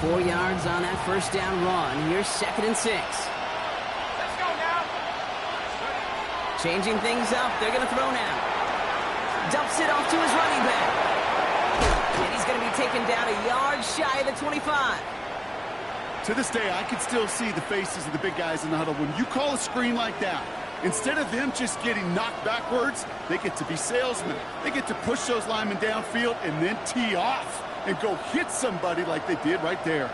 4 yards on that first down run. Here's 2nd and 6. Let's go now. Changing things up. They're going to throw now. Dumps it off to his running back. And he's going to be taken down a yard shy of the 25. To this day, I can still see the faces of the big guys in the huddle. When you call a screen like that, instead of them just getting knocked backwards, they get to be salesmen. They get to push those linemen downfield and then tee off and go hit somebody like they did right there.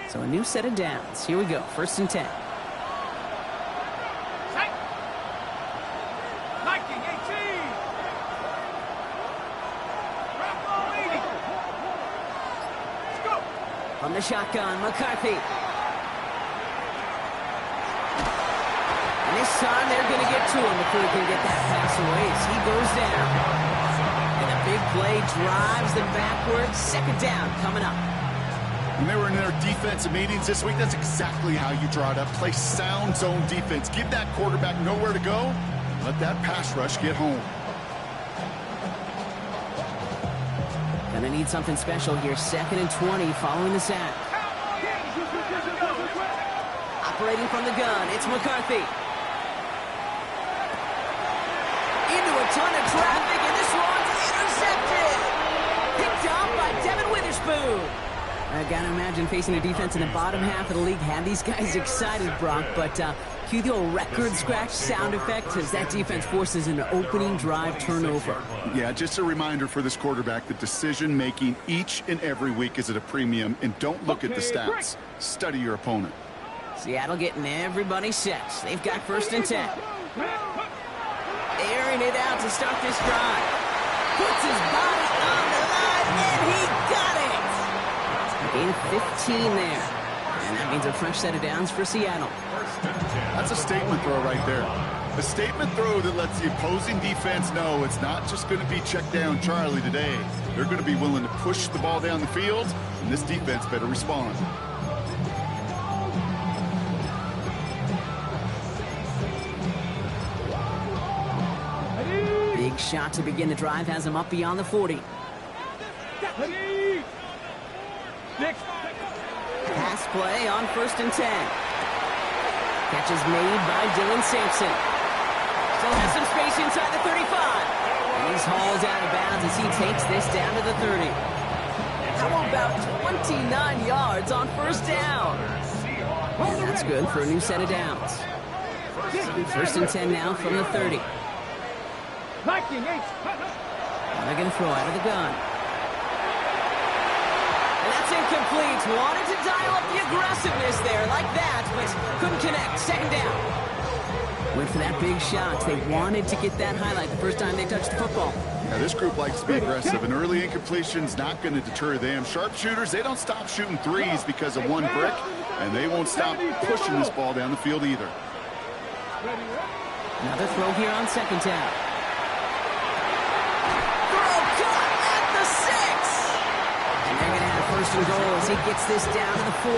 So a new set of downs. Here we go. 1st and 10. From the shotgun, McCarthy. And this time they're going to get to him before he can get that pass away as he goes down. And a big play drives them backwards. 2nd down coming up. When they were in their defensive meetings this week, that's exactly how you draw it up. Play sound zone defense. Give that quarterback nowhere to go. Let that pass rush get home. Gonna need something special here. 2nd and 20 following the sack. Operating from the gun, it's McCarthy. Into a ton of traffic, and this one's intercepted. Picked up by Devin Witherspoon. I gotta imagine facing a defense in the bottom half of the league had these guys excited, Brock, but cue the old record scratch sound effect as that defense forces an opening drive turnover. Yeah, just a reminder for this quarterback that decision-making each and every week is at a premium, and don't look at the stats. Study your opponent. Seattle getting everybody set. They've got 1st and 10. Airing it out to start this drive. Puts his body on the line, and he got it! Gain 15 there. And that means a fresh set of downs for Seattle. That's a statement throw right there. A statement throw that lets the opposing defense know it's not just going to be check down Charlie today. They're going to be willing to push the ball down the field, and this defense better respond. Big shot to begin the drive has him up beyond the 40. Pass play on 1st and 10. Catch is made by Dylan Sampson. Still has some space inside the 35. And he's hauled out of bounds as he takes this down to the 30. How about 29 yards on 1st down? And that's good for a new set of downs. So 1st and 10 now from the 30. And they're going to throw out of the gun. That's incomplete. Wanted to dial up the aggressiveness there like that, but couldn't connect. 2nd down. Went for that big shot. They wanted to get that highlight the first time they touched the football. Now, this group likes to be aggressive, and early incompletion's not going to deter them. Sharpshooters, they don't stop shooting threes because of one brick, and they won't stop pushing this ball down the field either. Another throw here on 2nd down. 1st and goal as he gets this down to the 4.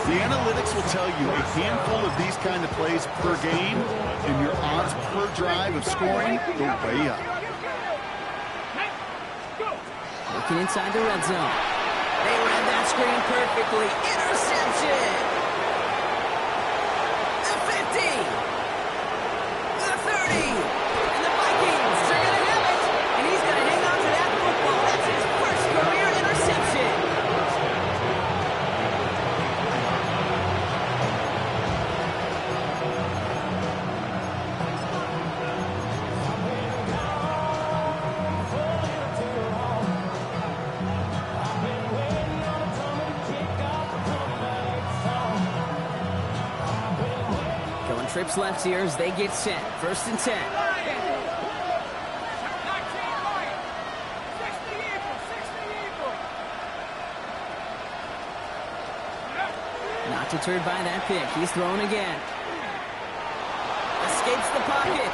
The analytics will tell you a handful of these kind of plays per game, and your odds per drive of scoring go way up. Looking inside the red zone. They read that screen perfectly. Interception! The 50! The 30! And the Vikings are going to have it! And he's going to hang on to that football. That's his first career interception. Going trips left here as they get set. 1st and 10. Not deterred by that pick. He's thrown again. Escapes the pocket.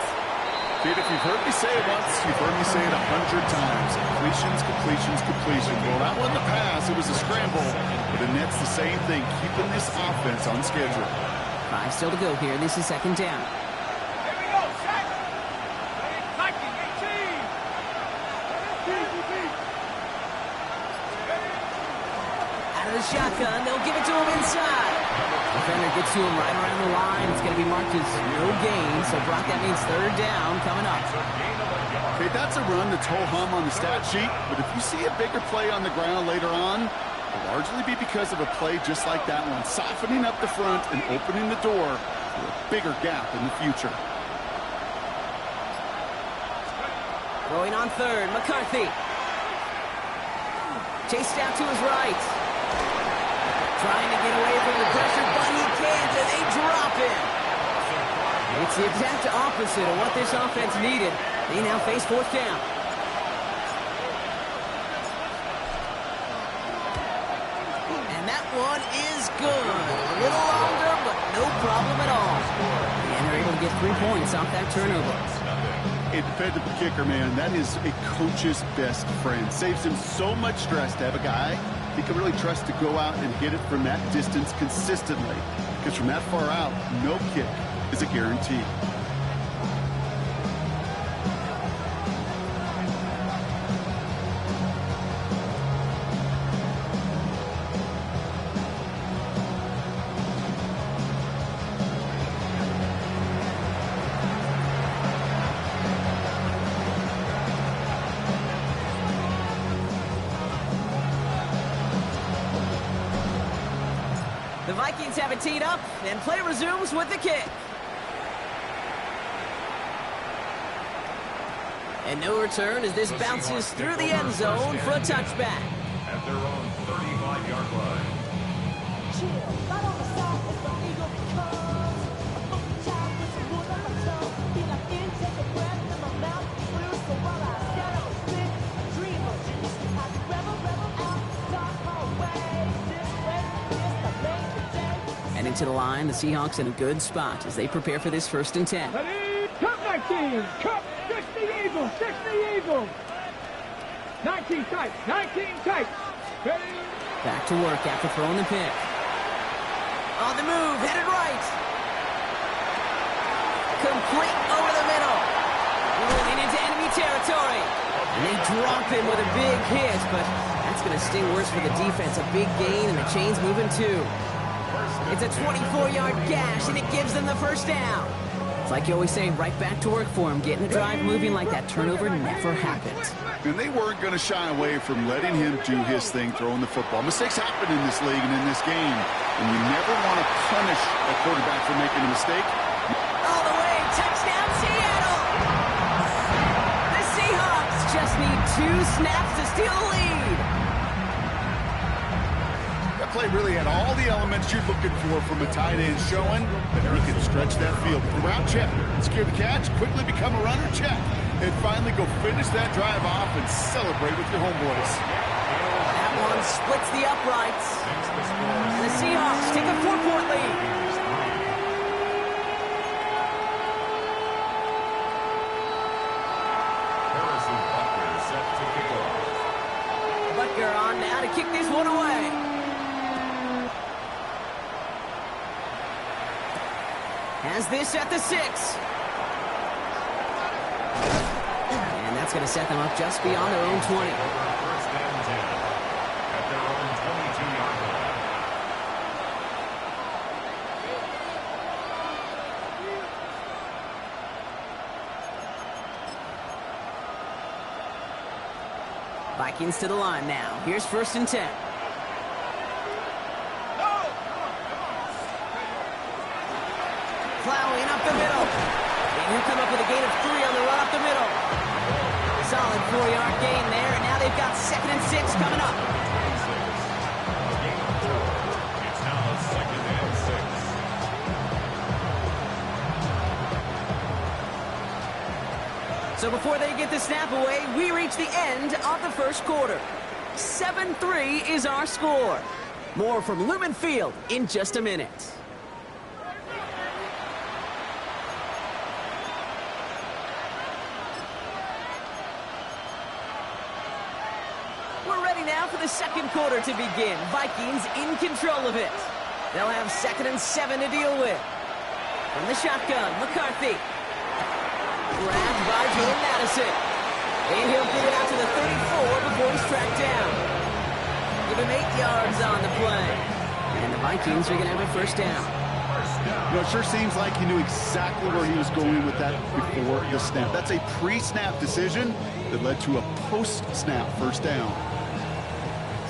Dude, if you've heard me say it once, you've heard me say it 100 times. Completions, completions, completions. Well, that wasn't a pass. It was a scramble. But the Nets, the same thing, keeping this offense on schedule. 5 still to go here. This is 2nd down. Here we go, set. Out of the shotgun, they'll give it to him inside. Defender gets to him right around the line. It's going to be marked as no gain, so Brock, that means third down coming up. Okay, that's a run that's ho-hum on the stat sheet, but if you see a bigger play on the ground later on, it'll largely be because of a play just like that one, softening up the front and opening the door for a bigger gap in the future. Going on third, McCarthy. Chased out to his right. Trying to get away from the pressure, but he can't, and they drop him. It's the exact opposite of what this offense needed. They now face fourth down. And that one is good. A little longer, but no problem at all. And they're able to get 3 points off that turnover. A dependable kicker, man, that is a coach's best friend. Saves him so much stress to have a guy he can really trust to go out and hit it from that distance consistently. Because from that far out, no kick is a guarantee. The Vikings have it teed up, and play resumes with the kick. And no return as this bounces through the end zone for a touchback. At their own 35-yard line. And into the line, the Seahawks in a good spot as they prepare for this 1st and 10. Ready? Cut 19. Cut 60 Eagles. 60 Eagles. 19 tight. 19 tight. Ready? Back to work after throwing the pick. On the move, headed right. Complete over the middle. Rolling into enemy territory. And they drop him with a big hit, but that's going to sting worse for the defense. A big gain, and the chain's moving too. It's a 24-yard gash, and it gives them the first down. It's like you always say, right back to work for him. Getting the drive moving like that turnover never happened. And they weren't going to shy away from letting him do his thing, throwing the football. Mistakes happen in this league and in this game, and you never want to punish a quarterback for making a mistake. All the way, touchdown Seattle! The Seahawks just need 2 snaps to steal the lead. That play really had all the elements you're looking for from a tight end, showing that he can stretch that field. The route check, secure the catch, quickly become a runner check, and finally go finish that drive off and celebrate with your homeboys. That one splits the uprights. And the Seahawks take a 4-point lead. Set to kick off. Butker on now to kick this one away. Has this at the 6. And that's going to set them up just beyond their own 20. First and 10. At their own 22-yard line. Vikings to the line now. Here's 1st and 10. Plowing up the middle. And he'll come up with a gain of 3 on the run up the middle. Solid 4-yard gain there, and now they've got 2nd and 6 coming up. It's now 2nd and 6. So before they get the snap away, we reach the end of the 1st quarter. 7-3 is our score. More from Lumen Field in just a minute. We're ready now for the 2nd quarter to begin. Vikings in control of it. They'll have 2nd and 7 to deal with. From the shotgun, McCarthy. Grabbed by Jordan Addison. And he'll get it out to the 34 before he's tracked down. Give him 8 yards on the play. And the Vikings are going to have a first down. You know, it sure seems like he knew exactly where he was going with that before the snap. That's a pre-snap decision that led to a post-snap first down.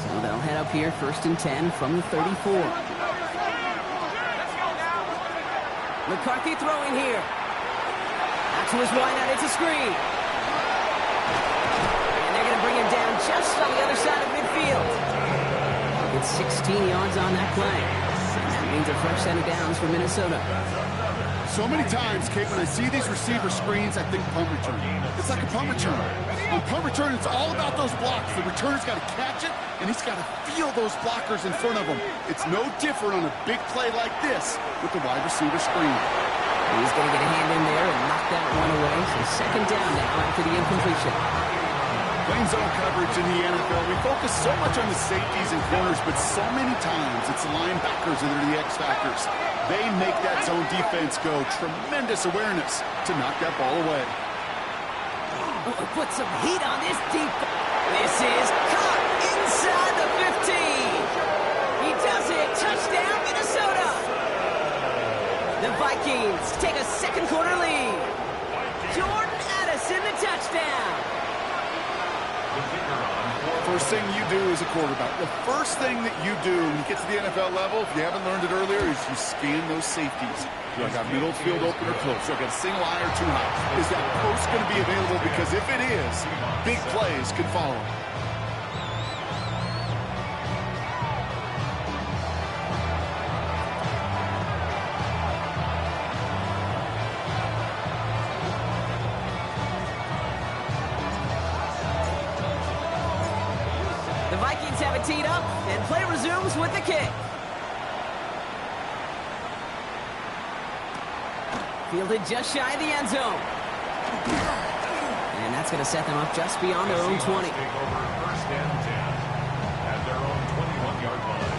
So they'll head up here, 1st and 10 from the 34. McCarthy throwing here. Out to his wideout, it's a screen. And they're going to bring him down just on the other side of midfield. It's 16 yards on that play. And that means a fresh set of downs for Minnesota. So many times, Kate, when I see these receiver screens, I think punt return. It's like a punt return. On punt return, it's all about those blocks. The returner's got to catch it, and he's got to feel those blockers in front of him. It's no different on a big play like this with the wide receiver screen. He's going to get a hand in there and knock that one away. So 2nd down now after the incompletion. Playing zone coverage in the NFL, we focus so much on the safeties and corners, but so many times it's the linebackers that are the X factors. They make that zone defense go. Tremendous awareness to knock that ball away. Oh, put some heat on this deep. This is caught inside the 15. He does it. Touchdown, Minnesota. The Vikings take a 2nd quarter lead. Jordan Addison, the touchdown. First thing you do as a quarterback, the first thing that you do when you get to the NFL level, if you haven't learned it earlier, is you scan those safeties. Do I got middle field open or close? Do I got a single eye or too high? Is that post going to be available? Because if it is, big plays could follow. The Vikings have it teed up, and play resumes with the kick. Fielded just shy of the end zone. And that's going to set them up just beyond their own 20. Take over 1st and 10 at their own 21-yard line.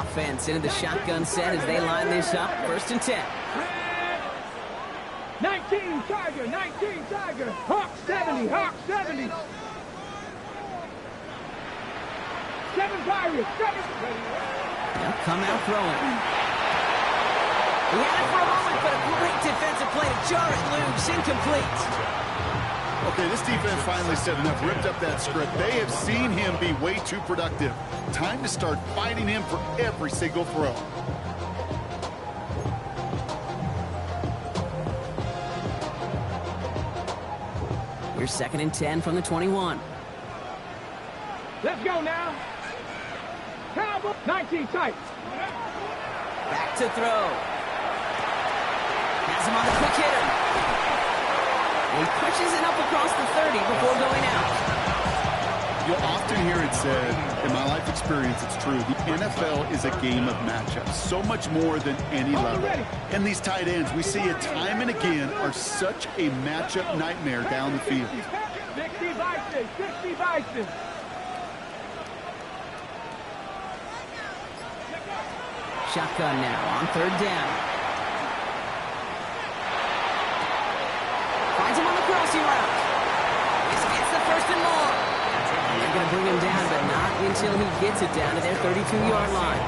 Offense into the shotgun set as they line this up. 1st and 10. 19 Tiger, 19 Tiger. Hawk 70, Hawk 70. 7 Pirates, 7. They'll come out throwing. He had it for a moment, but a great defensive play to jar it loose. Incomplete. Okay, this defense finally said enough, ripped up that script. They have seen him be way too productive. Time to start fighting him for every single throw. Here's 2nd and 10 from the 21. Let's go now. Cowboy, 19 tight. Back to throw. Has him on the quick hitter. He pushes it up across the 30 before going out. You'll often hear it said, in my life experience, it's true, the NFL is a game of matchups, so much more than any level. And these tight ends, we see it time and again, are such a matchup nightmare down the field. 60 Bison, 60 Bison. Shotgun now on 3rd down. Finds him on the crossing route. This gets the 1st and more. They're going to bring him down, but not until he gets it down to their 32-yard line.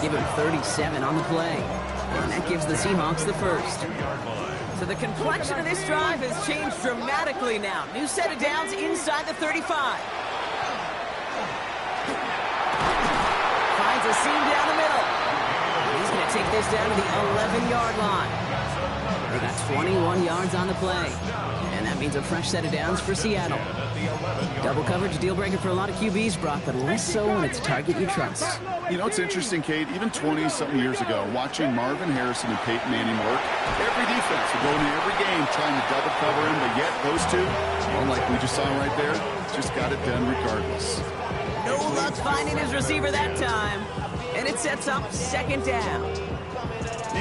Give him 37 on the play. And that gives the Seahawks the 1st. So the complexion of this drive has changed dramatically now. New set of downs inside the 35. Finds a seam down the middle. He's going to take this down to the 11-yard line. They got 21 yards on the play. And that means a fresh set of downs for Seattle. Double coverage deal breaker for a lot of QBs, Brock, but less so when it's a target you trust. You know, it's interesting, Kate, even 20-something years ago, watching Marvin Harrison and Peyton Manning work, every defense would go into every game trying to double cover him, but yet those two, well, like we just saw right there, just got it done regardless. No luck finding his receiver that time. And it sets up 2nd down.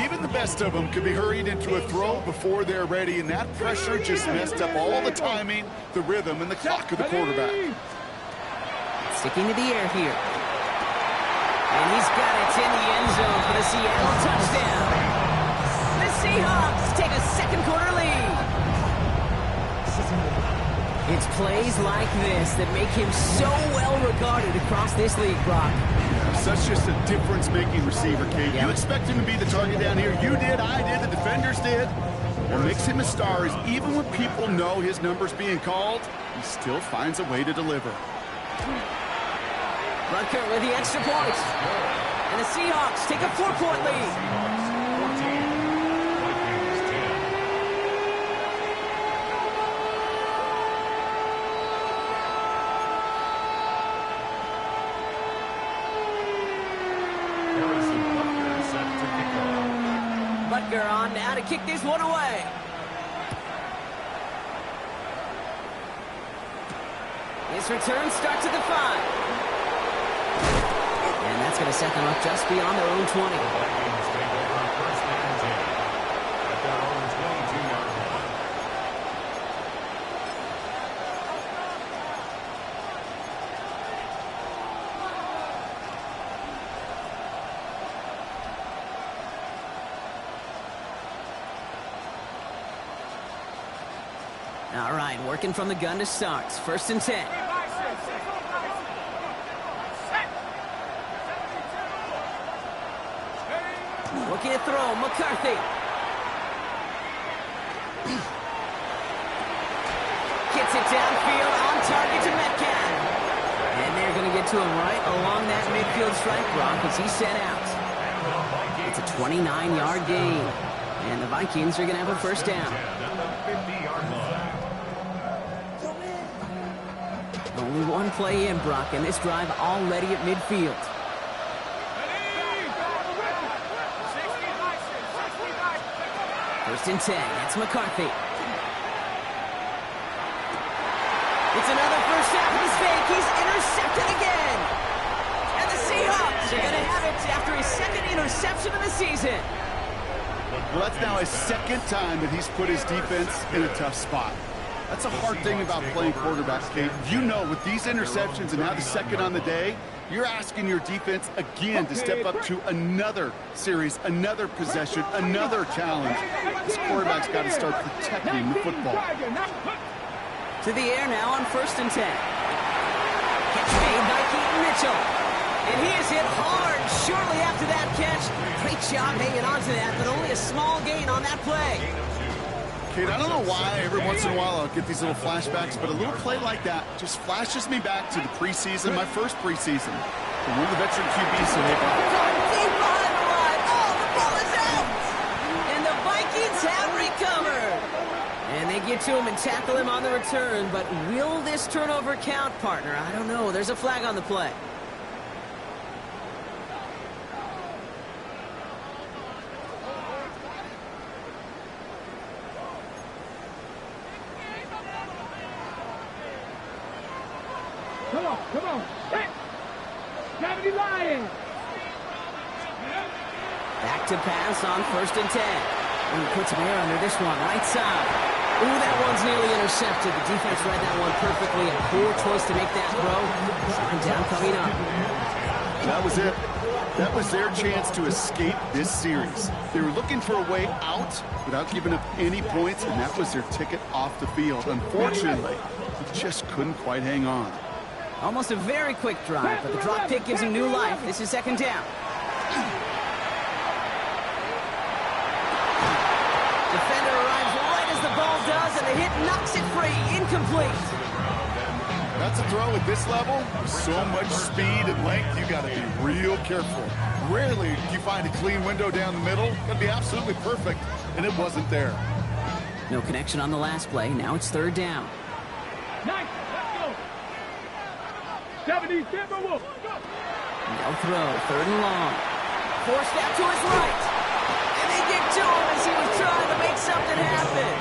Even the best of them could be hurried into a throw before they're ready, and that pressure just messed up all the timing, the rhythm, and the clock of the quarterback. Sticking to the air here. And he's got it in the end zone for the Seattle touchdown. The Seahawks take a second quarter lead. It's plays like this that make him so well regarded across this league, Brock. Such just a difference-making receiver, Kate. Yeah. You expect him to be the target down here. You did, I did, the defenders did. What makes him a star is even when people know his number's being called, he still finds a way to deliver. Rutger with the extra point. And the Seahawks take a 4-point lead. Butker on now to kick this one away. His return starts at the 5. And that's going to set them up just beyond their own 20. All right, working from the gun to start. 1st and 10. Looking to throw, McCarthy. Gets it downfield, on target to Metcalf. And they're going to get to him right along that midfield strike, Brock, as he's sent out. It's a 29-yard gain. And the Vikings are going to have a first down. Only one play in, Brock, and this drive already at midfield. First and 10. It's McCarthy. It's another first half mistake. He's intercepted again. And the Seahawks are going to have it after his second interception of the season. Well, that's now his second time that he's put his defense in a tough spot. That's a hard thing about playing quarterback, Kate. You know, with these interceptions and now the second on the day, you're asking your defense again to step up to another series, another possession, another challenge. This quarterback's got to start protecting the football. To the air now on 1st and 10. Catch made by Keaton Mitchell. And he is hit hard shortly after that catch. Great job hanging on to that, but only a small gain on that play. Kate, I don't know why every once in a while I'll get these little flashbacks, but a little play like that just flashes me back to the preseason, my first preseason. And one of the veteran QBs said, Deep behind the line. Oh, the ball is out. And the Vikings have recovered. And they get to him and tackle him on the return, but will this turnover count, partner? I don't know. There's a flag on the play. Come on. Hit. 70 Lions. Back to pass on 1st and 10. And he puts him here under this one, right side. Ooh, that one's nearly intercepted. The defense read that one perfectly. A poor choice to make that throw. 2nd down coming up. that was it. That was their chance to escape this series. They were looking for a way out without giving up any points, and that was their ticket off the field. Unfortunately, he just couldn't quite hang on. Almost a very quick drive, but the drop kick gives him new life. This is 2nd down. Defender arrives right as the ball does, and the hit knocks it free. Incomplete. That's a throw at this level. So much speed and length, you got to be real careful. Rarely do you find a clean window down the middle. Got to be absolutely perfect, and it wasn't there. No connection on the last play. Now it's 3rd down. Nice. Let's go. 70 Timberwolves. No throw. 3rd and long. Forced out to his right. And they get to him as he was trying to make something happen.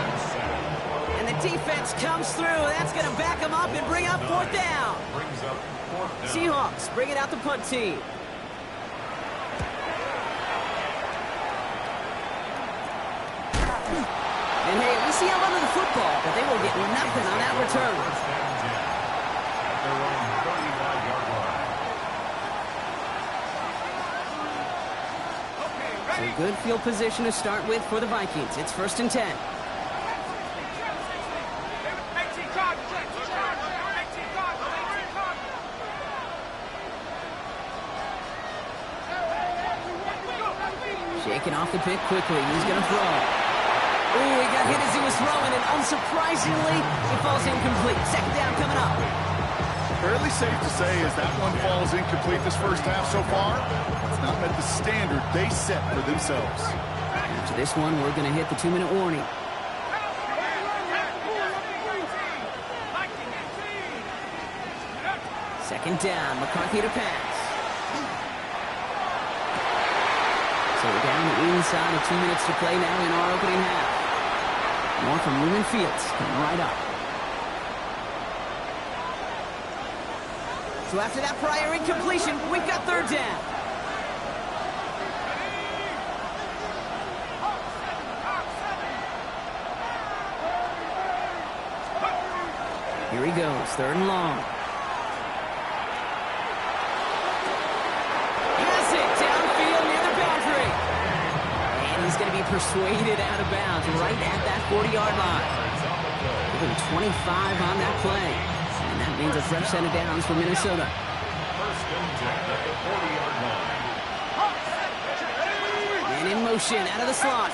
And the defense comes through. That's going to back him up and bring up 4th down. Seahawks bring it out the punt team. And hey, we see him under the football, but they will get nothing on that return. So good field position to start with for the Vikings. It's 1st and 10. Shaking off the pick quickly. He's going to throw. Oh, he got hit as he was throwing, and unsurprisingly, it falls incomplete. 2nd down coming up. Fairly safe to say as that one falls incomplete this first half so far, it's not met the standard they set for themselves. After this one, we're going to hit the 2-minute warning. Second down, McCarthy to pass. So we're down inside of 2 minutes to play now in our opening half. More from Lumen Fields coming right up. So after that prior incompletion, we've got 3rd down. Here he goes, 3rd and long. Has it downfield near the boundary. And he's going to be persuaded out of bounds right at that 40-yard line. Give him 25 on that play. And that means a fresh set of downs for Minnesota. 1st and 10 at the 40-yard line. And in motion, out of the slot.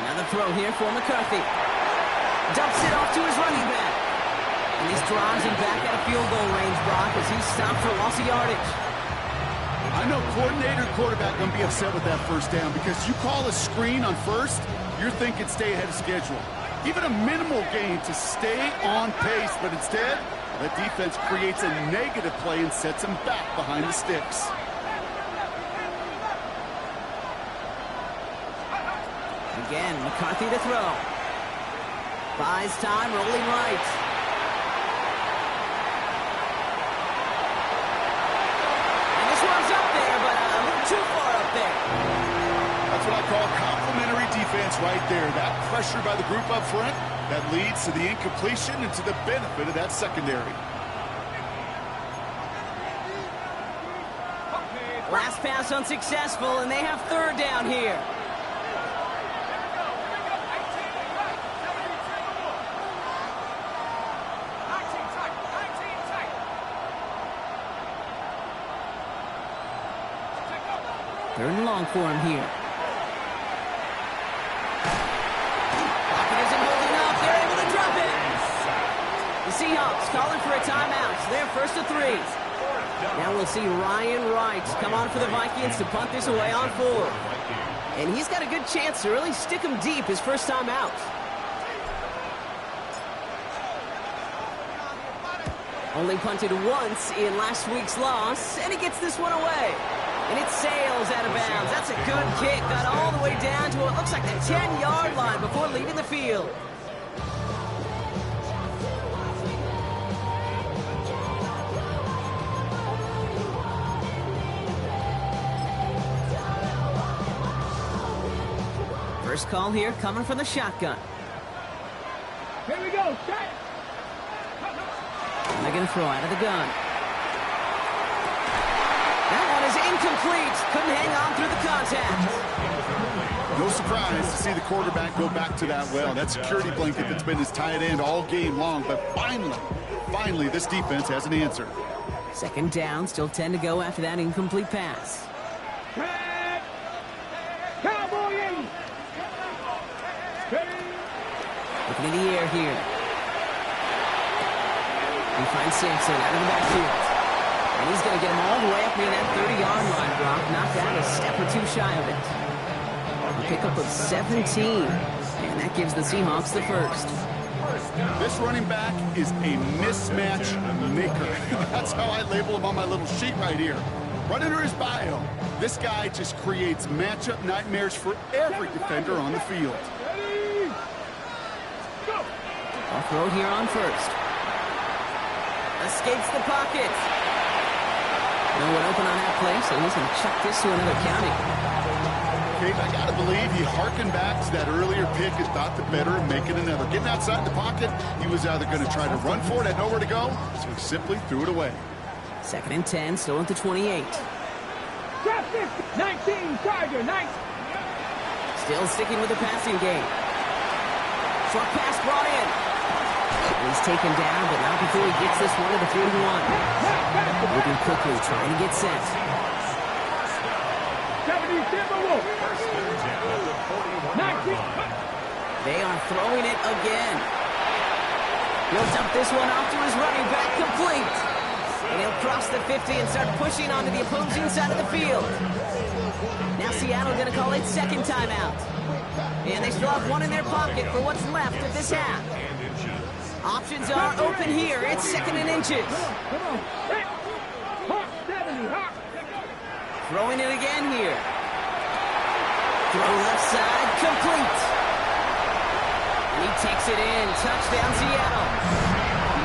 Another throw here for McCarthy. Dumps it off to his running back. And this drives him back out of field goal range, Brock, as he's stopped for loss of yardage. I know coordinator and quarterback going to be upset with that 1st down because you call a screen on 1st, you're thinking stay ahead of schedule. Even a minimal gain to stay on pace, but instead, the defense creates a negative play and sets him back behind the sticks. Again, McCarthy to throw. Buys time, rolling right. And this one's up there, but a little too far up there. That's what I call complementary defense right there. That pressure by the group up front, that leads to the incompletion and to the benefit of that secondary. Last pass unsuccessful, and they have 3rd down here. Third and long for him here. Pocket isn't holding up. They're able to drop it. The Seahawks calling for a timeout. So they're 1st and 3. Now we'll see Ryan Wright come on for the Vikings to punt this away on 4. And he's got a good chance to really stick him deep his first time out. Only punted once in last week's loss, and he gets this one away. And it sails out of bounds. That's a good kick. Got all the way down to what looks like the 10-yard line before leaving the field. First call here coming from the shotgun. Here we go, set. And they're going to throw out of the gun. That one is incomplete. Couldn't hang on through the contact. No surprise to see the quarterback go back to that well. That security blanket that's been his tight end all game long. But finally, this defense has an answer. 2nd down, still 10 to go after that incomplete pass. Red. Cowboy 80. Ready. Looking in the air here. He finds Sampson out of the backfield. And he's going to get him all the way up near that 30-yard line, Brock. Knocked out a step or 2 shy of it. A pickup of 17. And that gives the Seahawks the 1st. This running back is a mismatch maker. That's how I label him on my little sheet right here. Right under his bio, this guy just creates matchup nightmares for every defender on the field. Ready. Go. I'll throw here on 1st. Escapes the pocket. No one open on that play, so he's going to chuck this to another county. Kate, I got to believe he harkened back to that earlier pick and thought the better of making another. Getting outside the pocket, he was either going to try to run for it, had nowhere to go, so he simply threw it away. 2nd and 10, still at the 28. Drop 19 Tiger, 19. Still sticking with the passing game. Short pass brought in. He's taken down, but not before he gets this one to the 41. Moving quickly, trying to get set. 70 Timberwolves. 19. They are throwing it again. He'll dump this one off to his running back, complete. And he'll cross the 50 and start pushing onto the opposing side of the field. Now Seattle going to call it second timeout. And they still have one in their pocket for what's left of this half. Options are open here. It's second and inches. Come on. Hey. Hawk, 70, Hawk. Throwing it again here. Throw left side, complete. And he takes it in. Touchdown, Seattle.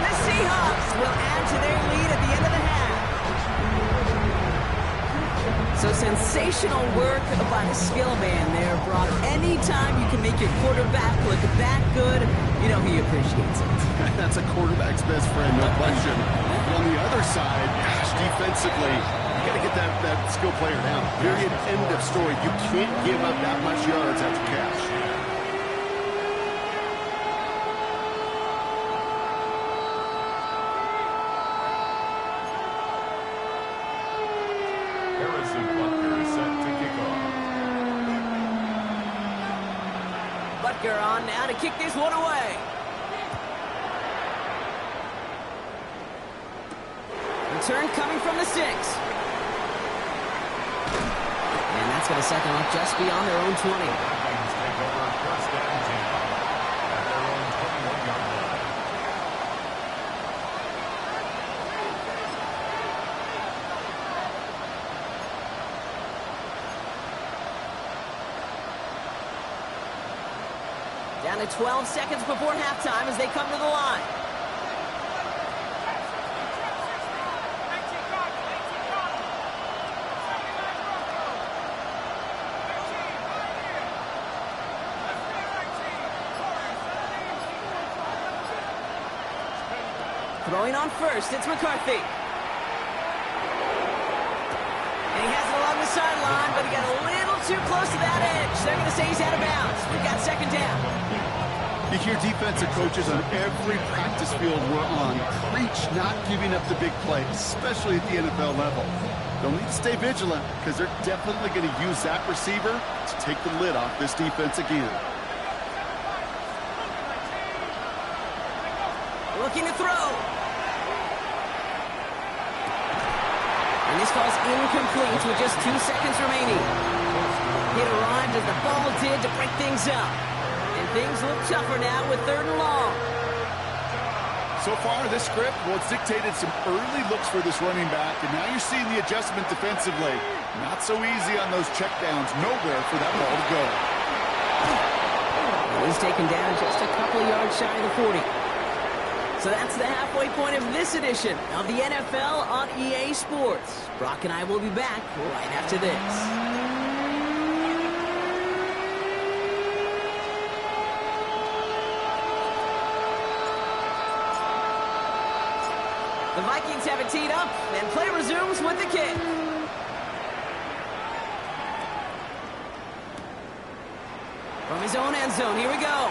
The Seahawks will add to their lead at the end of the half. So sensational work by the skill man there, Brock. Anytime you can make your quarterback look that good, you know he appreciates it. That's a quarterback's best friend, no question. But on the other side, gosh, defensively, you got to get that skill player down. Period. End of story. You can't give up that much yards after catch. Butker on now to kick this one away. Return coming from the 6. And that's going to set them up just beyond their own 20. Down to 12 seconds before halftime as they come to the line. Throwing on first, it's McCarthy. And he has it along the sideline, but he got a little too close to that edge. They're going to say he's out of bounds. We've got second down. You hear defensive coaches on every practice field we're on preach not giving up the big plays, especially at the NFL level. They'll need to stay vigilant because they're definitely going to use that receiver to take the lid off this defense again. Looking to throw. And this falls incomplete with just 2 seconds remaining. It arrived as the ball did to break things up. And things look tougher now with 3rd and long. So far, this script, well, it's dictated some early looks for this running back, and now you're seeing the adjustment defensively. Not so easy on those checkdowns. Nowhere for that ball to go. He's taken down just a couple yards shy of the 40. So that's the halfway point of this edition of the NFL on EA Sports. Brock and I will be back right after this. The Vikings have it teed up, and play resumes with the kick. From his own end zone, here we go.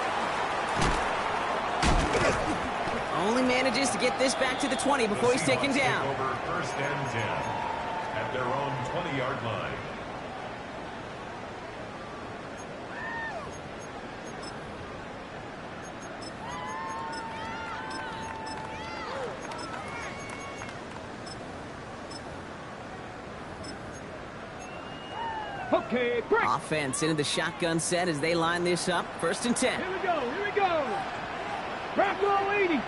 Only manages to get this back to the 20 before he's taken down. Over 1st and 10 at their own 20-yard line. Okay, break. Offense into the shotgun set as they line this up. 1st and 10. Here we go, here we go. Bronco 80.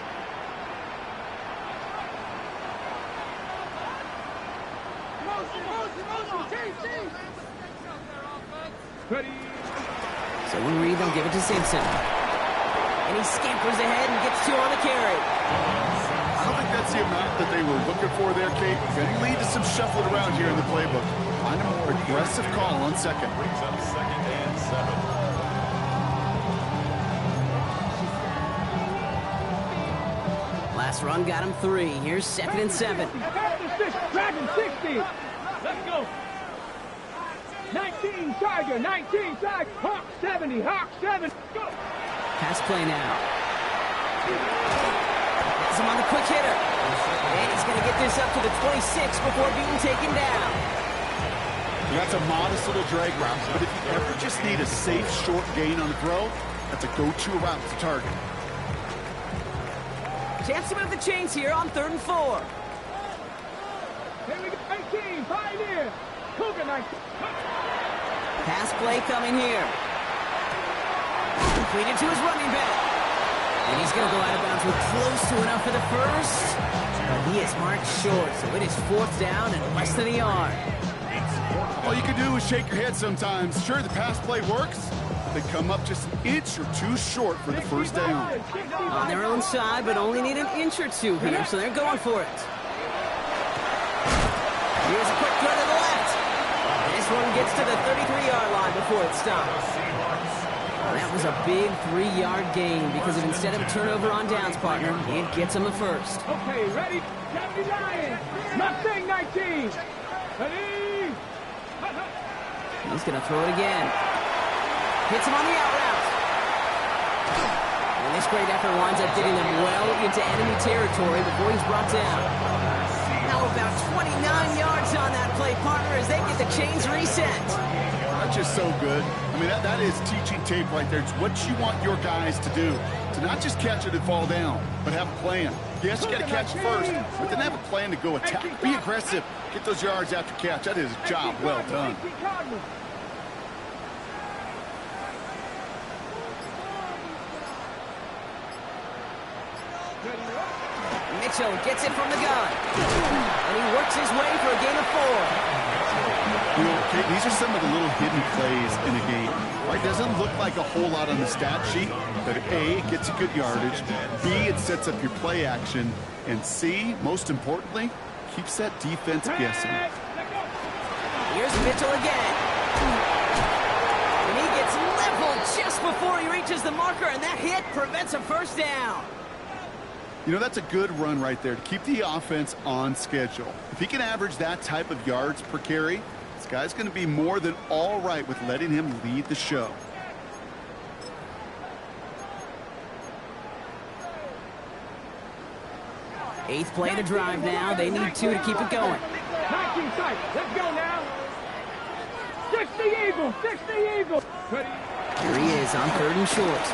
Ready. So we read them, give it to Simpson. And he scampers ahead and gets 2 on the carry. I don't think that's the amount that they were looking for there, Kate. Going to lead to some shuffling around here in the playbook. Find a more aggressive call on second. Brings up 2nd and 7. Last run got him 3. Here's 2nd and 7. Dragon 60. Let's go. Tiger, 19 Tiger, Hawk 70, Hawk 70, go! Pass play now. Has him on the quick hitter. And he's going to get this up to the 26 before being taken down. That's a modest little drag route, but if you ever just need a safe, short gain on the throw, that's a go-to route to target. Chance to move the chains here on 3rd and 4. Here we go, 18, Pioneer, Cougar 19. Pass play coming here. Completed to his running back. And he's going to go out of bounds with close to enough for the first. But he is marked short, so it is 4th down and less than a yard. All you can do is shake your head sometimes. Sure, the pass play works. They come up just an inch or two short for the first down. On their own side, but only need an inch or two here, so they're going for it. Here's a quick throw to the left. This one gets to the 33-yard line before it stops. That was a big 3-yard gain because of instead of a turnover on downs, partner, it gets him the first. Okay, ready? 79, Mustang 19. Ready? He's going to throw it again. Hits him on the out route. And this great effort winds up getting them well into enemy territory before he's brought down. Now about 29 yards on that play, partner, as they get the chains reset. That's just so good. I mean, that is teaching tape right there. It's what you want your guys to do. To not just catch it and fall down, but have a plan. Yes, you got to catch it first, but then have a plan to go attack. Be aggressive. Get those yards after catch. That is a job well done. Mitchell gets it from the gun. And he works his way for a gain of 4. You know, Kate, these are some of the little hidden plays in a game. Right? Doesn't look like a whole lot on the stat sheet, but A, it gets you good yardage. B, it sets up your play action. And C, most importantly, keeps that defense guessing. Here's Mitchell again. And he gets leveled just before he reaches the marker, and that hit prevents a first down. You know, that's a good run right there to keep the offense on schedule. If he can average that type of yards per carry, this guy's going to be more than all right with letting him lead the show. Eighth play to drive now. They need 2 to keep it going. 19 tight. Let's go now. 60 Eagles. 60 Eagles. Here he is on 3rd and short.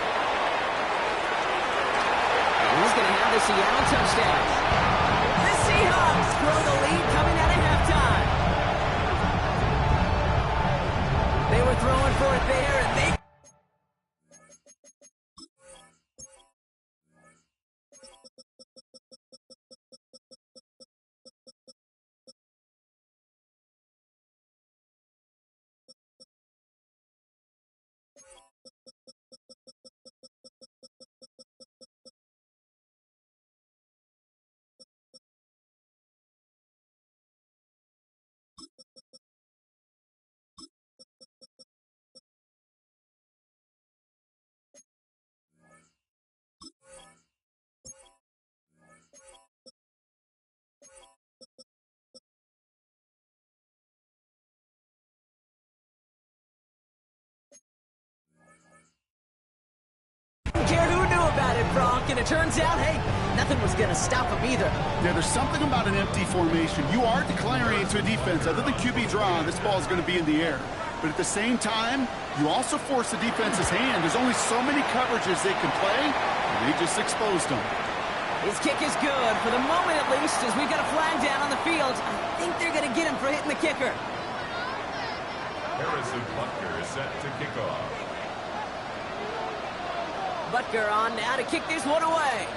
He's going to have the Seattle touchdown. The Seahawks grow the lead coming out of halftime. They were throwing for it there, and they... care who knew about it, Bronk, and it turns out, hey, nothing was going to stop him either. Yeah, there's something about an empty formation. You are declaring into a defense. Other than QB draw, this ball is going to be in the air. But at the same time, you also force the defense's hand. There's only so many coverages they can play, and they just exposed them. His kick is good, for the moment at least, as we've got a flag down on the field. I think they're going to get him for hitting the kicker. Harrison Butker is set to kick off. Butker on now to kick this one away.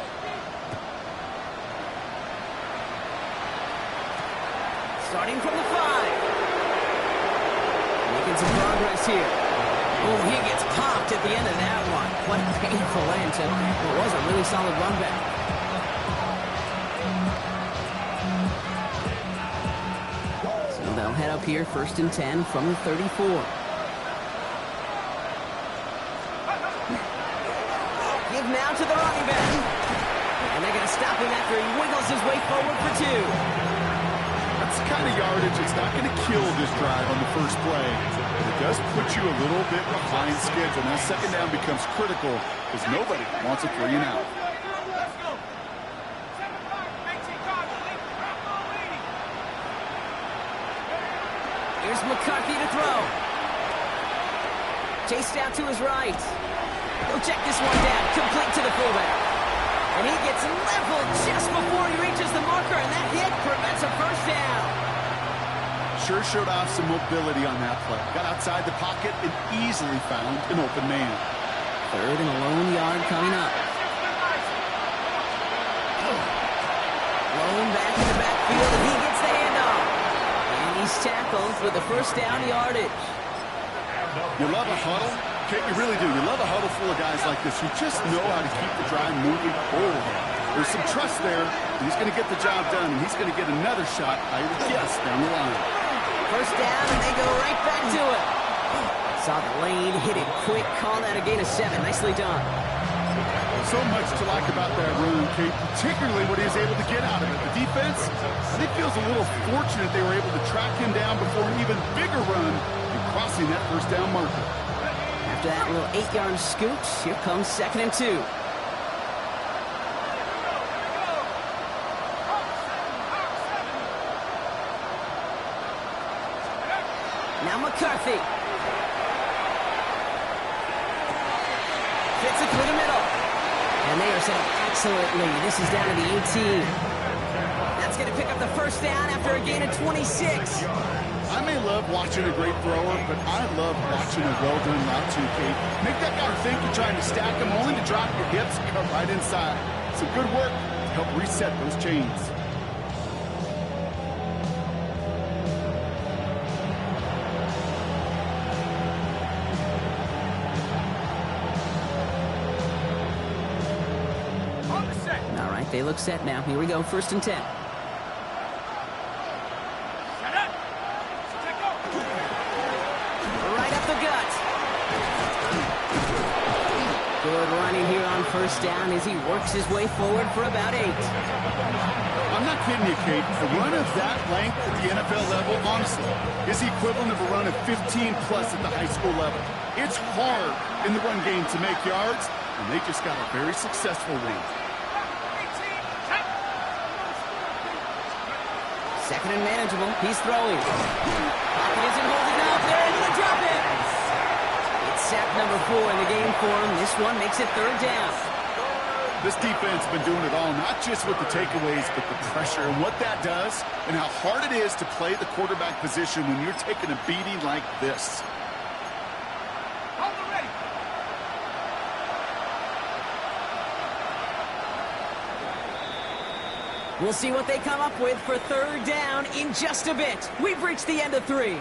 Starting from the 5. Making some progress here. Oh, he gets popped at the end of that one. What a painful end to what was a really solid run back. So they'll head up here, 1st and 10 from the 34. Give now to the running back. And they're going to stop him after he wiggles his way forward for 2. That's the kind of yardage that's not going to kill this drive on the first play. But it does put you a little bit behind schedule. Now second down becomes critical because nobody wants a 3 and out. Here's McCarthy to throw. Chased out to his right. He'll check this one down, complete to the fullback. And he gets leveled just before he reaches the marker, and that hit prevents a first down. Sure showed off some mobility on that play. Got outside the pocket and easily found an open man. Third and a lone yard coming up. Lone back in the backfield, and he gets the handoff. And he's tackled for the first down yardage. You love a huddle? Okay, you really do. You love a huddle full of guys like this who just know how to keep the drive moving forward. There's some trust there. He's going to get the job done, and he's going to get another shot, I would guess, down the line. First down, and they go right back to it. Saw the lane, hit it quick, called out a gain of 7. Nicely done. So much to like about that run, Kate, particularly what he was able to get out of it. The defense, I think, feels a little fortunate they were able to track him down before an even bigger run and crossing that first down marker. After that little 8-yard scoot, here comes 2nd and 2. Now McCarthy. Fits it through the middle. And they are set up excellently. This is down to the 18. That's going to pick up the first down after a gain of 26. I may love watching a great thrower, but I love watching a well-done route too, Kate. Make that guy think you're trying to stack him, only to drop your hips and come right inside. Some good work to help reset those chains. All right, they look set now. Here we go, 1st and 10. Good running here on first down as he works his way forward for about 8. I'm not kidding you, Kate. A run of that length at the NFL level, honestly, is the equivalent of a run of 15-plus at the high school level. It's hard in the run game to make yards, and they just got a very successful one. 2nd and manageable. He's throwing. Pocket isn't holding up. They're able to drop it. Sack number 4 in the game for him. This one makes it 3rd down. This defense has been doing it all, not just with the takeaways, but the pressure and what that does and how hard it is to play the quarterback position when you're taking a beating like this. We'll see what they come up with for 3rd down in just a bit. We've reached the end of 3.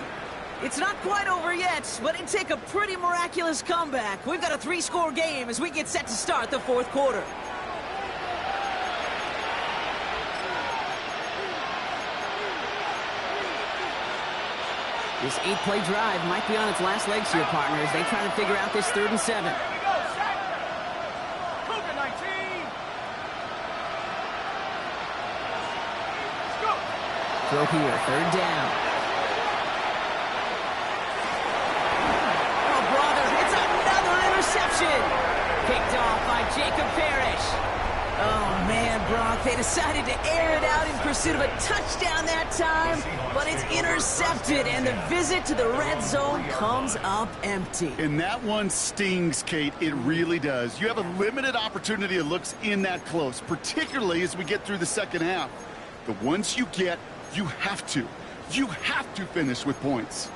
It's not quite over yet, but it'd take a pretty miraculous comeback. We've got a 3-score game as we get set to start the 4th quarter. This 8-play drive might be on its last legs here, partners. They try to figure out this 3rd and 7. Throw here, 3rd down. Picked off by Jacob Parrish. Oh, man, Brock, they decided to air it out in pursuit of a touchdown that time, but it's intercepted, and the visit to the red zone comes up empty. And that one stings, Kate. It really does. You have a limited opportunity of looks in that close, particularly as we get through the second half. The ones you get, you have to finish with points.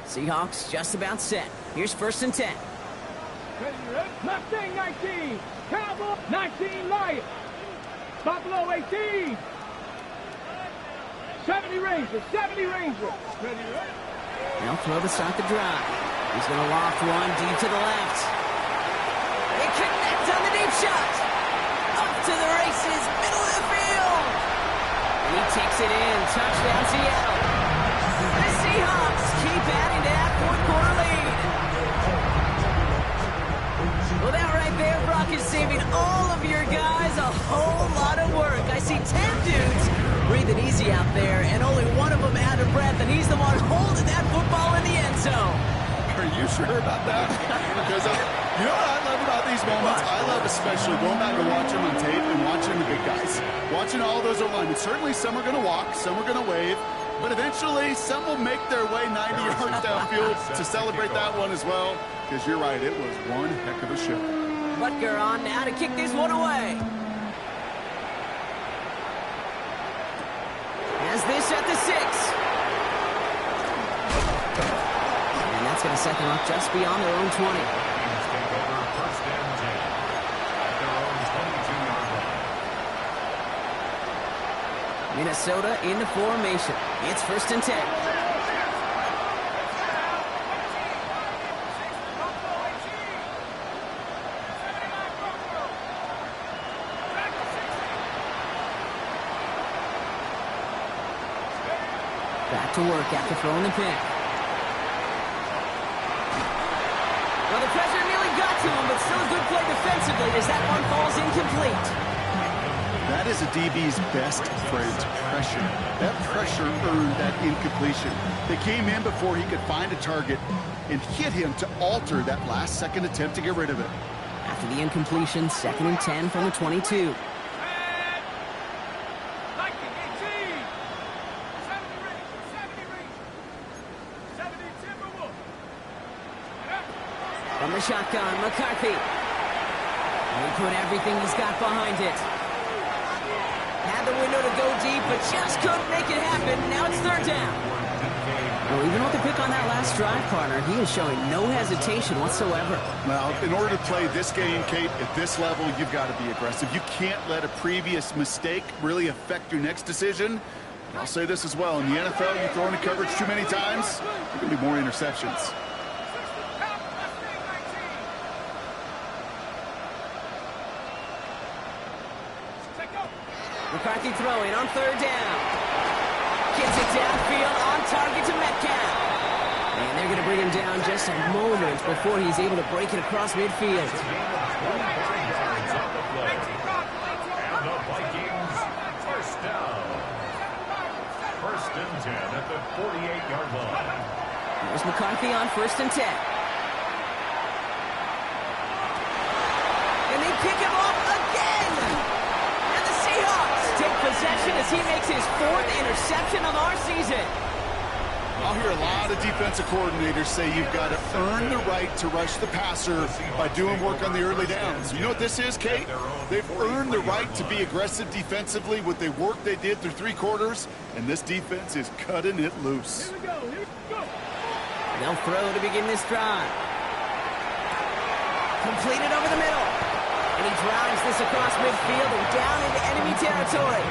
Seahawks just about set. Here's 1st and 10. Mustang 19, Cowboy 19, Lions, Buffalo 18, 70 Rangers, 70 Rangers. They'll throw to start the drive. He's going to loft one deep to the left. They connect on the deep shot. Up to the races, middle of the field. And he takes it in. Touchdown, Seattle. The Seahawks keep adding to that 4th quarter lead. Well, that right there, Brock, is saving all of your guys a whole lot of work. I see 10 dudes breathing easy out there, and and only one of them out of breath, and he's the one holding that football in the end zone. Are you sure about that? Because you know what I love about these moments? I love especially going back and watching them on tape and watching the big guys. Watching all those alignments. Certainly some are going to walk, some are going to wave, but eventually some will make their way 90 yards downfield to celebrate that one as well. Because you're right, it was one heck of a show. Butker on now to kick this one away. Has this at the 6. And that's going to set them up just beyond their own 20. Take over first and 10 at their own 22-yard line. Minnesota in the formation. It's first and 10. Back to work after throwing the pick. Well, the pressure nearly got to him, but still a good play defensively as that one falls incomplete. That is a DB's best friend, pressure. That pressure earned that incompletion. They came in before he could find a target and hit him to alter that last-second attempt to get rid of it. After the incompletion, 2nd and 10 from the 22. From the shotgun, McCarthy. He put everything he's got behind it. Had the window to go deep, but just couldn't make it happen. Now it's 3rd down. Well, even with the pick on that last drive, partner, he is showing no hesitation whatsoever. Well, in order to play this game, Kate, at this level, you've got to be aggressive. You can't let a previous mistake really affect your next decision. And I'll say this as well. In the NFL, you throw into coverage too many times, there are going to be more interceptions. McCarthy throwing on 3rd down. Gets it downfield on target to Metcalf. And they're going to bring him down just a moment before he's able to break it across midfield. And the Vikings, first down. First and 10 at the 48-yard line. There's McCarthy on 1st and 10. And they pick him off again. And the Seahawks take possession as he makes his 4th interception of our season. I'll hear a lot of defensive coordinators say you've got to earn the right to rush the passer by doing work on the early downs. You know what this is, Kate? They've earned the right to be aggressive defensively with the work they did through 3 quarters, and this defense is cutting it loose. Here we go. They'll throw to begin this drive. Completed over the middle. And he drives this across midfield and down into enemy territory.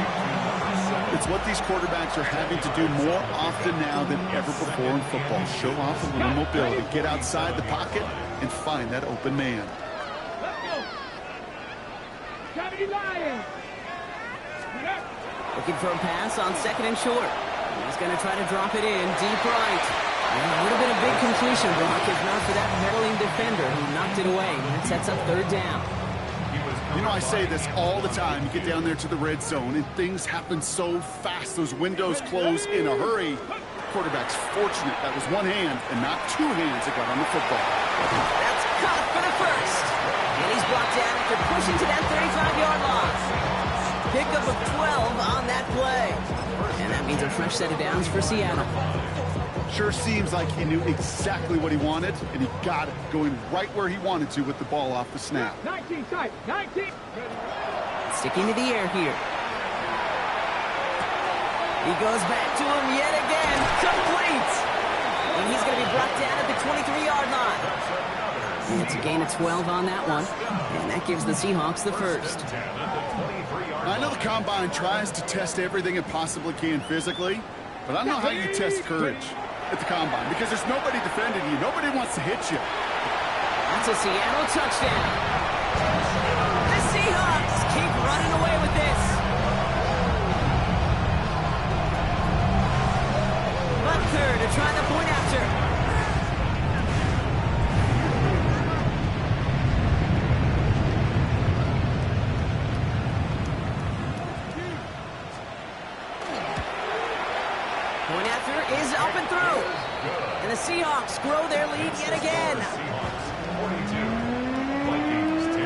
It's what these quarterbacks are having to do more often now than ever before in football. Show off a little mobility, get outside the pocket, and find that open man. Let's go. Johnny Lions. Looking for a pass on 2nd and short. He's going to try to drop it in deep right. And it would have been a big completion, Brock, if not for that meddling defender who knocked it away. And it sets up 3rd down. You know, I say this all the time. You get down there to the red zone, and things happen so fast. Those windows close in a hurry. Quarterback's fortunate that was one hand and not 2 hands that got on the football. That's caught for the 1st. And he's brought down after pushing to that 35-yard line. Pickup of 12 on that play. And that means a fresh set of downs for Seattle. Sure seems like he knew exactly what he wanted, and he got it, going right where he wanted to with the ball off the snap. 19 tight. 19. Sticking to the air here. He goes back to him yet again. Complete. And he's going to be brought down at the 23-yard line. And it's a gain of 12 on that one. And that gives the Seahawks the 1st. I know the Combine tries to test everything it possibly can physically, but I don't know how you test courage at the Combine, because there's nobody defending you. Nobody wants to hit you. That's a Seattle touchdown. The Seahawks keep running away with this. Butker to try the point after. Point after is up and through. And the Seahawks grow their lead yet again. Seahawks 42, Vikings 10.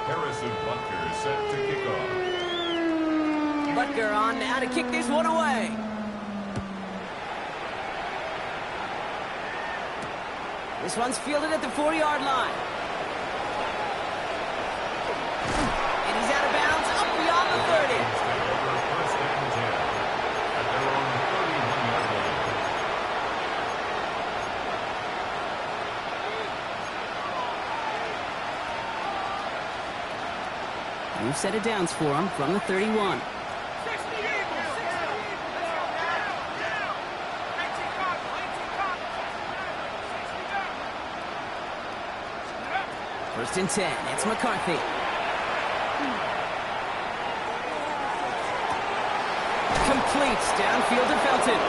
Harrison Butker set to kick off. Butker on now to kick this one away. This one's fielded at the 4-yard line. And he's out of bounds up beyond the 30. First and 10 at their own 31-yard line. New set of downs for him from the 31. First and 10. It's McCarthy. Completes downfield to Felton.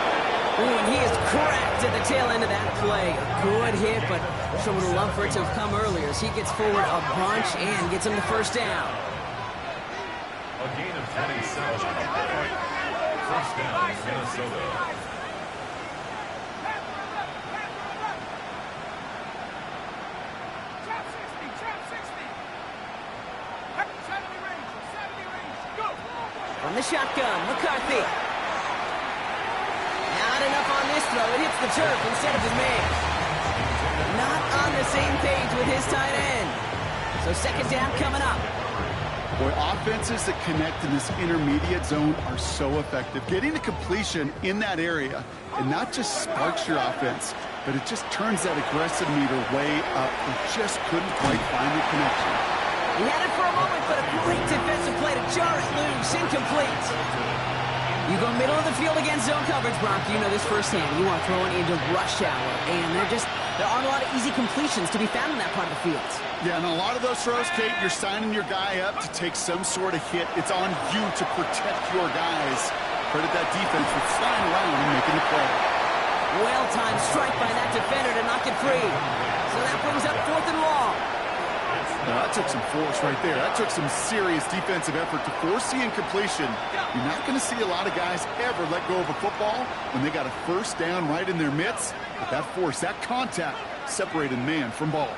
Ooh, and he is cracked at the tail end of that play. A good hit, but sure would have loved for it to have come earlier as he gets forward a bunch and gets him the first down. A gain of 27 on the play. First down, Minnesota. From the shotgun, McCarthy. Not enough on this throw. It hits the turf instead of his man. Not on the same page with his tight end. So second down coming up. Boy, offenses that connect in this intermediate zone are so effective. Getting the completion in that area, and not just sparks your offense, but it just turns that aggressive meter way up. They just couldn't quite find the connection. He had it for a moment, but a great defensive play to jar it loose. Incomplete. You go middle of the field against zone coverage, Brock. You know this firsthand. You are throwing into rush hour, and there aren't a lot of easy completions to be found in that part of the field. Yeah, and a lot of those throws, Kate, you're signing your guy up to take some sort of hit. It's on you to protect your guys. Credit that defense for flying around and making the play. Well-timed strike by that defender to knock it free. So that brings up 4th and long. Now, that took some force right there. That took some serious defensive effort to force the incompletion. You're not going to see a lot of guys ever let go of a football when they got a first down right in their midst. But that force, that contact, separated man from ball.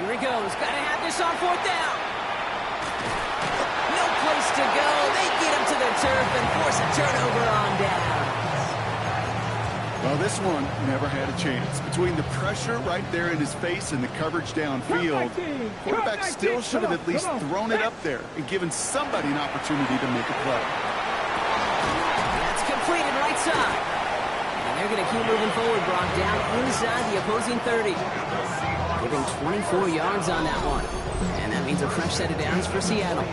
Here he goes. Got to have this on 4th down. No place to go. They get him to the turf and force a turnover on down. Well, this one never had a chance. Between the pressure right there in his face and the coverage downfield, quarterback still should have at least thrown it up there and given somebody an opportunity to make a play. That's completed right side. And they're going to keep moving forward, Brock, down inside the opposing 30. Giving 24 yards on that one. And that means a fresh set of downs for Seattle.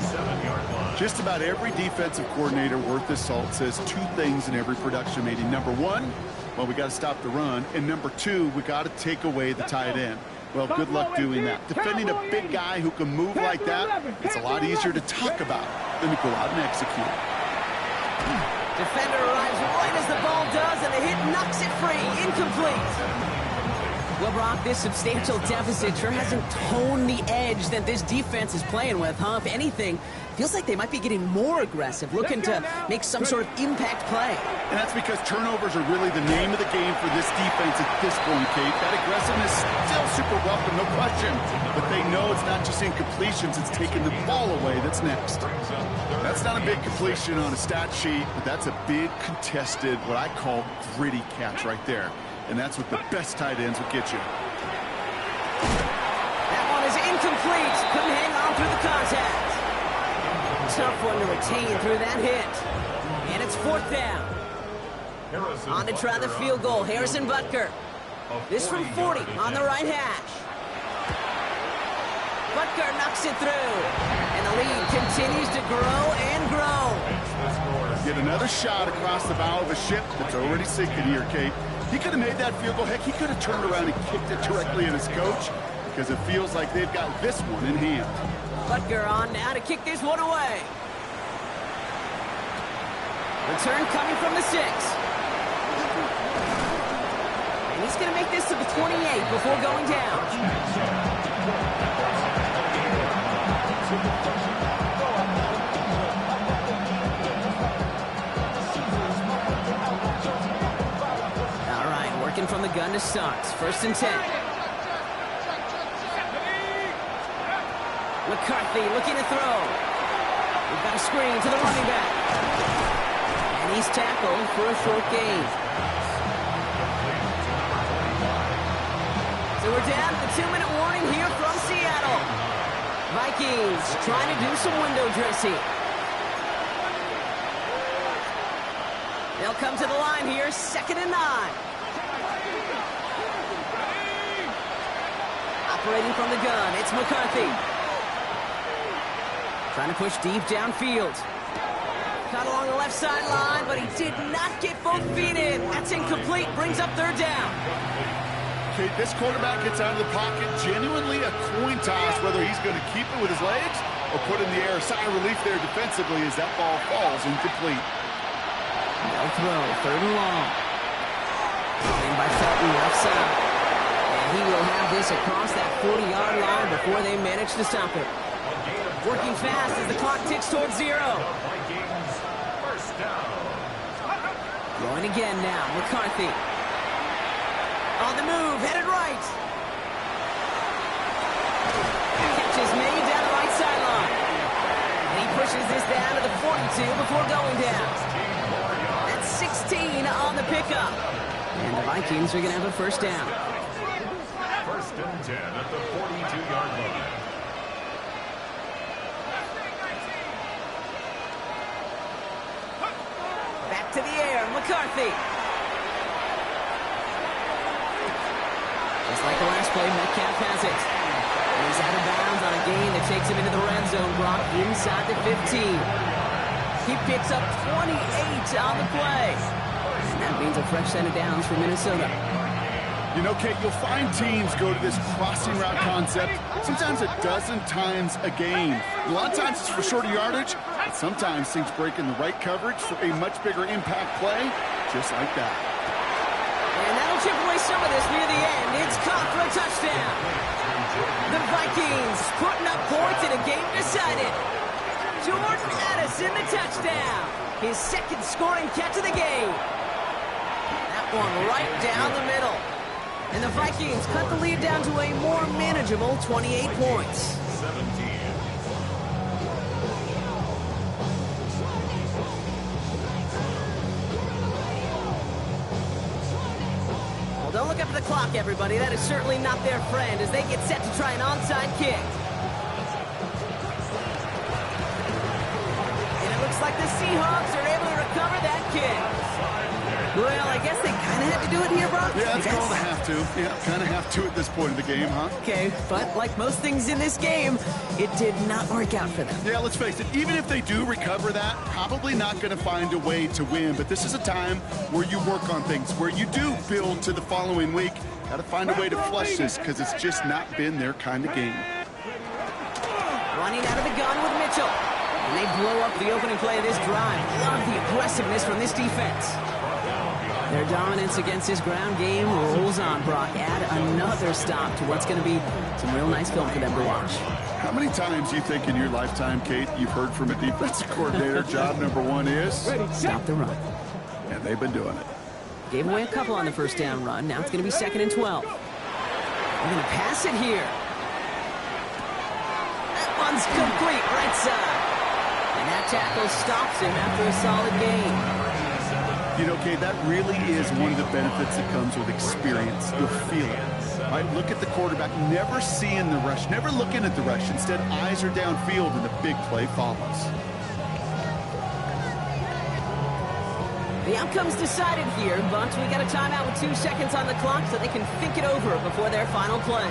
Just about every defensive coordinator worth his salt says two things in every production meeting. Number one, well, we got to stop the run. And number two, we got to take away the tight end. Well, good luck doing that. Defending a big guy who can move like that, it's a lot easier to talk about than to go out and execute. Defender arrives right as the ball does, and the hit knocks it free. Incomplete. Well, Brock, this substantial deficit sure hasn't toned the edge that this defense is playing with, huh? If anything, feels like they might be getting more aggressive, looking to make some sort of impact play. And that's because turnovers are really the name of the game for this defense at this point, Kate. That aggressiveness still super welcome, no question. But they know it's not just incompletions, it's taking the ball away that's next. That's not a big completion on a stat sheet, but that's a big contested, what I call gritty catch right there. And that's what the best tight ends will get you. That one is incomplete. Couldn't hang on through the contact. Tough one to retain through that hit. And it's 4th down. On to try the field goal. Harrison Butker. This from 40 on the right hash. Butker knocks it through. And the lead continues to grow and grow. Get another shot across the bow of a ship that's already sinking here, Kate. He could have made that field goal. Heck, he could have turned around and kicked it directly at his coach because it feels like they've got this one in hand. Butker on now to kick this one away. Return coming from the 6. And he's going to make this to the 28 before going down. All right, working from the gun to start. 1st and 10. McCarthy looking to throw. We've got a screen to the running back. And he's tackled for a short gain. So we're down to the 2-minute warning here from Seattle. Vikings trying to do some window dressing. They'll come to the line here, 2nd and 9. Operating from the gun, it's McCarthy. Trying to push deep downfield. Caught along the left sideline, but he did not get both feet in. That's incomplete, brings up 3rd down. Okay, this quarterback gets out of the pocket, genuinely a coin toss whether he's going to keep it with his legs or put in the air. Sigh of relief there defensively as that ball falls incomplete. No throw, 3rd and long. Playing by Felton, left side. And he will have this across that 40-yard line before they manage to stop it. Working fast as the clock ticks towards 0. Going again now, McCarthy. On the move, headed right. Catch is made down the right sideline. And he pushes this down to the 42 before going down. That's 16 on the pickup. And the Vikings are going to have a 1st down. 1st and 10 at the 42-yard line. Back to the air, McCarthy. Just like the last play, Metcalf has it. And he's out of bounds on a gain that takes him into the red zone, Brock, inside the 15. He picks up 28 on the play. And that means a fresh set of downs for Minnesota. You know, Kate, you'll find teams go to this crossing route concept sometimes a dozen times a game. A lot of times it's for shorter yardage, but sometimes things break in the right coverage for a much bigger impact play, just like that. And that'll chip away some of this near the end. It's caught for a touchdown. The Vikings putting up points in a game decided. Jordan Addison, the touchdown. His 2nd scoring catch of the game. That one right down the middle. And the Vikings cut the lead down to a more manageable 28 points. 17. Well, don't look up at the clock, everybody. That is certainly not their friend as they get set to try an onside kick. And it looks like the Seahawks are able to recover that kick. Well, I guess they kind of had to do it here, Brock. Yeah, it's going to have to. Yeah, kind of have to at this point in the game, huh? Okay, but like most things in this game, it did not work out for them. Yeah, let's face it, even if they do recover that, probably not going to find a way to win. But this is a time where you work on things, where you do build to the following week. Got to find a way to flush this because it's just not been their kind of game. Running out of the gun with Mitchell. And they blow up the opening play of this drive. Love the aggressiveness from this defense. Their dominance against this ground game rolls on, Brock. Add another stop to what's going to be some real nice film for them to watch. How many times you think in your lifetime, Kate, you've heard from a defensive coordinator, job number 1 is? Stop the run. And they've been doing it. Gave away a couple on the 1st down run. Now it's going to be 2nd and 12. They're going to pass it here. That one's complete, right side. And that tackle stops him after a solid gain. You know, Kate, that really is one of the benefits that comes with experience. You'll feel it. Right? Look at the quarterback, never seeing the rush, never looking at the rush. Instead, eyes are downfield, and the big play follows. The outcome's decided here, but we got a timeout with 2 seconds on the clock so they can think it over before their final play.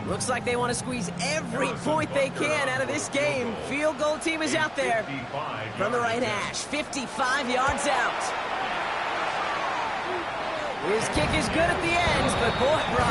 Looks like they want to squeeze every point they can out of this game. Field goal team is out there from the right hash, 55 yards out. His kick is good at the end, but boy, Brock.